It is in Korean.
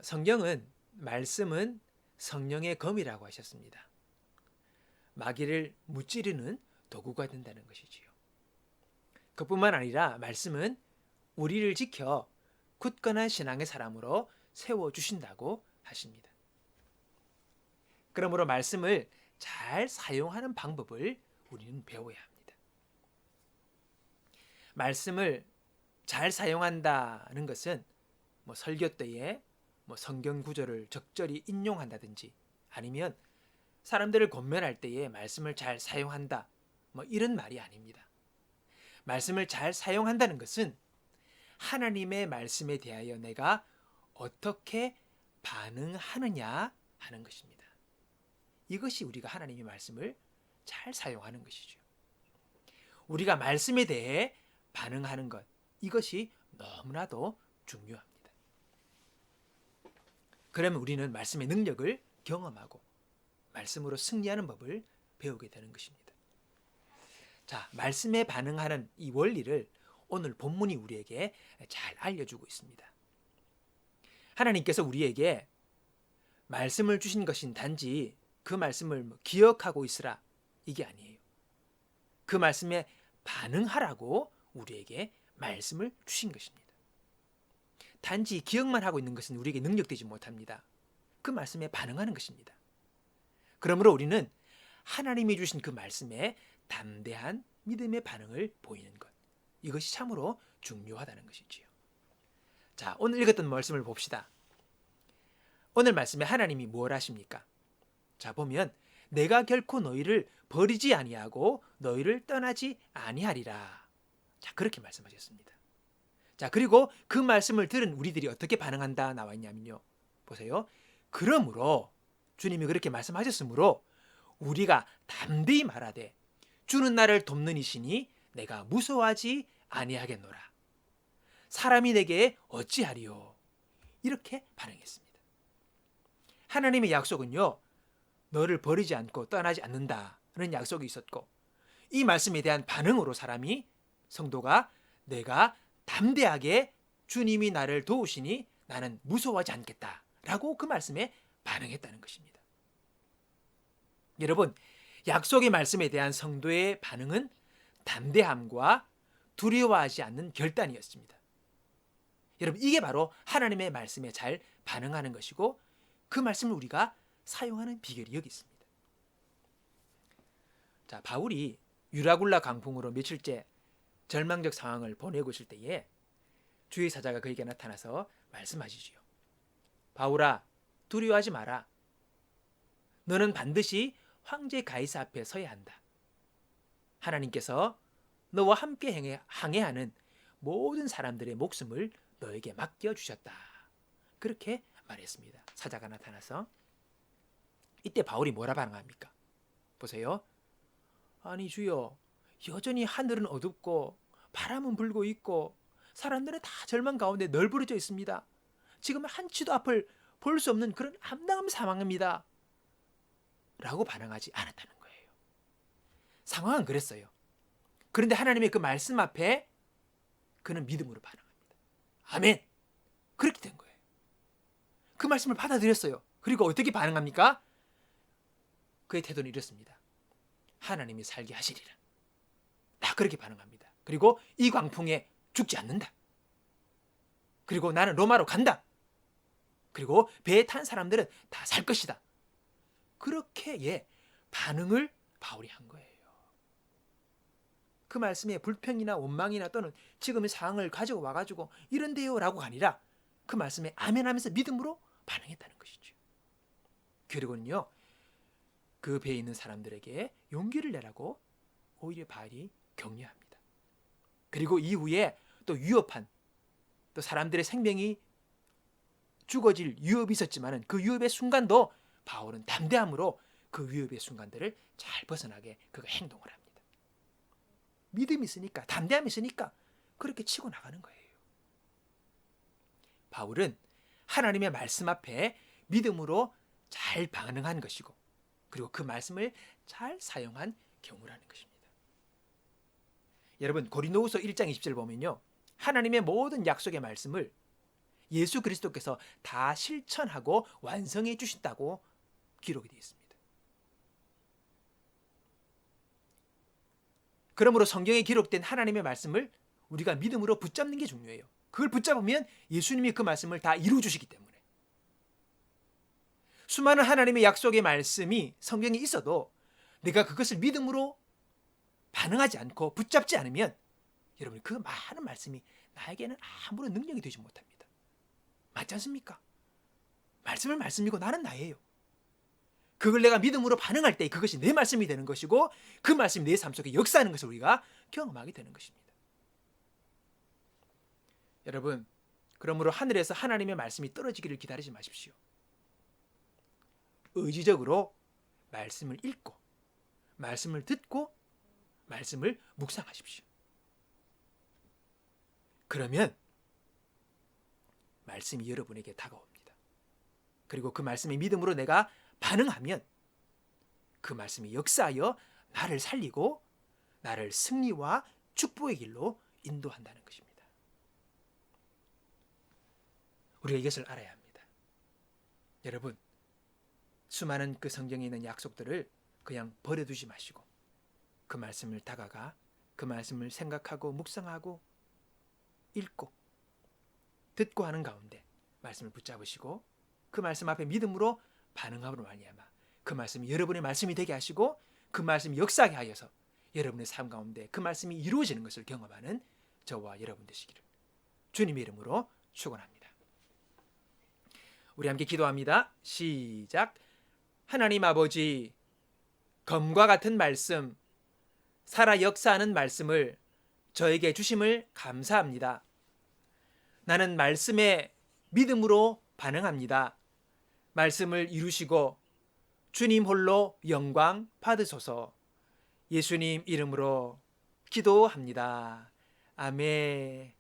성경은 말씀은 성령의 검이라고 하셨습니다. 마귀를 무찌르는 도구가 된다는 것이지요. 그뿐만 아니라 말씀은 우리를 지켜 굳건한 신앙의 사람으로 세워주신다고 하십니다. 그러므로 말씀을 잘 사용하는 방법을 우리는 배워야 합니다. 말씀을 잘 사용한다는 것은 설교 때에 성경 구절을 적절히 인용한다든지 아니면 사람들을 권면할 때에 말씀을 잘 사용한다 이런 말이 아닙니다. 말씀을 잘 사용한다는 것은 하나님의 말씀에 대하여 내가 어떻게 반응하느냐 하는 것입니다. 이것이 우리가 하나님의 말씀을 잘 사용하는 것이죠. 우리가 말씀에 대해 반응하는 것, 이것이 너무나도 중요합니다. 그러면 우리는 말씀의 능력을 경험하고 말씀으로 승리하는 법을 배우게 되는 것입니다. 자, 말씀에 반응하는 이 원리를 오늘 본문이 우리에게 잘 알려주고 있습니다. 하나님께서 우리에게 말씀을 주신 것인 단지 그 말씀을 기억하고 있으라 이게 아니에요. 그 말씀에 반응하라고 우리에게 말씀을 주신 것입니다. 단지 기억만 하고 있는 것은 우리에게 능력되지 못합니다. 그 말씀에 반응하는 것입니다. 그러므로 우리는 하나님이 주신 그 말씀에 담대한 믿음의 반응을 보이는 것, 이것이 참으로 중요하다는 것이지요. 자, 오늘 읽었던 말씀을 봅시다. 오늘 말씀에 하나님이 뭘 하십니까? 자, 보면 내가 결코 너희를 버리지 아니하고 너희를 떠나지 아니하리라. 자, 그렇게 말씀하셨습니다. 자, 그리고 그 말씀을 들은 우리들이 어떻게 반응한다 나와 있냐면요. 보세요. 그러므로 주님이 그렇게 말씀하셨으므로 우리가 담대히 말하되 주는 나를 돕는 이시니 내가 무서워하지 아니하겠노라. 사람이 내게 어찌하리요? 이렇게 반응했습니다. 하나님의 약속은요. 너를 버리지 않고 떠나지 않는다는 약속이 있었고 이 말씀에 대한 반응으로 사람이 성도가 내가 담대하게 주님이 나를 도우시니 나는 무서워하지 않겠다라고 그 말씀에 반응했다는 것입니다. 여러분, 약속의 말씀에 대한 성도의 반응은 담대함과 두려워하지 않는 결단이었습니다. 여러분, 이게 바로 하나님의 말씀에 잘 반응하는 것이고 그 말씀을 우리가 사용하는 비결이 여기 있습니다. 자, 바울이 유라굴라 강풍으로 며칠째 절망적 상황을 보내고 있을 때에 주의 사자가 그에게 나타나서 말씀하시지요. 바울아, 두려워하지 마라. 너는 반드시 황제 가이사 앞에 서야 한다. 하나님께서 너와 함께 항해하는 모든 사람들의 목숨을 너에게 맡겨주셨다. 그렇게 말했습니다. 사자가 나타나서. 이때 바울이 뭐라 반응합니까? 보세요. 아니 주여, 여전히 하늘은 어둡고 바람은 불고 있고 사람들은 다 절망 가운데 널브러져 있습니다. 지금 한치도 앞을 볼 수 없는 그런 암담한 상황입니다. 라고 반응하지 않았다는 거예요. 상황은 그랬어요. 그런데 하나님의 그 말씀 앞에 그는 믿음으로 반응합니다. 아멘. 그렇게 된 거예요. 그 말씀을 받아들였어요. 그리고 어떻게 반응합니까? 그의 태도는 이렇습니다. 하나님이 살게 하시리라. 다 그렇게 반응합니다. 그리고 이 광풍에 죽지 않는다. 그리고 나는 로마로 간다. 그리고 배에 탄 사람들은 다 살 것이다. 그렇게 반응을 바울이 한 거예요. 그 말씀에 불평이나 원망이나 또는 지금의 상황을 가지고 와가지고 이런데요 라고 아니라 그 말씀에 아멘하면서 믿음으로 반응했다는 것이죠. 그리고는요, 그 배에 있는 사람들에게 용기를 내라고 오히려 바울이 격려합니다. 그리고 이후에 또 위협한, 또 사람들의 생명이 죽어질 위협이 있었지만 그 위협의 순간도 바울은 담대함으로 그 위협의 순간들을 잘 벗어나게 그가 행동을 합니다. 믿음이 있으니까, 담대함이 있으니까 그렇게 치고 나가는 거예요. 바울은 하나님의 말씀 앞에 믿음으로 잘 반응한 것이고, 그리고 그 말씀을 잘 사용한 경우라는 것입니다. 여러분, 고린도후서 1장 20절 보면요, 하나님의 모든 약속의 말씀을 예수 그리스도께서 다 실천하고 완성해 주신다고 기록이 되어 있습니다. 그러므로 성경에 기록된 하나님의 말씀을 우리가 믿음으로 붙잡는 게 중요해요. 그걸 붙잡으면 예수님이 그 말씀을 다 이루어 주시기 때문에. 수많은 하나님의 약속의 말씀이 성경에 있어도 내가 그것을 믿음으로 반응하지 않고 붙잡지 않으면 여러분 그 많은 말씀이 나에게는 아무런 능력이 되지 못합니다. 맞지 않습니까? 말씀은 말씀이고 나는 나예요. 그걸 내가 믿음으로 반응할 때 그것이 내 말씀이 되는 것이고 그 말씀이 내 삶 속에 역사하는 것을 우리가 경험하게 되는 것입니다. 여러분, 그러므로 하늘에서 하나님의 말씀이 떨어지기를 기다리지 마십시오. 의지적으로 말씀을 읽고 말씀을 듣고 말씀을 묵상하십시오. 그러면 말씀이 여러분에게 다가옵니다. 그리고 그 말씀의 믿음으로 내가 반응하면 그 말씀이 역사하여 나를 살리고 나를 승리와 축복의 길로 인도한다는 것입니다. 우리가 이것을 알아야 합니다. 여러분, 수많은 그 성경에 있는 약속들을 그냥 버려두지 마시고 그 말씀을 다가가 그 말씀을 생각하고 묵상하고 읽고 듣고 하는 가운데 말씀을 붙잡으시고 그 말씀 앞에 믿음으로 반응함으로 말미암아 그 말씀이 여러분의 말씀이 되게 하시고 그 말씀이 역사하게 하여서 여러분의 삶 가운데 그 말씀이 이루어지는 것을 경험하는 저와 여러분 되시기를 주님의 이름으로 축원합니다. 우리 함께 기도합니다. 시작. 하나님 아버지, 검과 같은 말씀, 살아 역사하는 말씀을 저에게 주심을 감사합니다. 나는 말씀에 믿음으로 반응합니다. 말씀을 이루시고 주님 홀로 영광 받으소서. 예수님 이름으로 기도합니다. 아멘.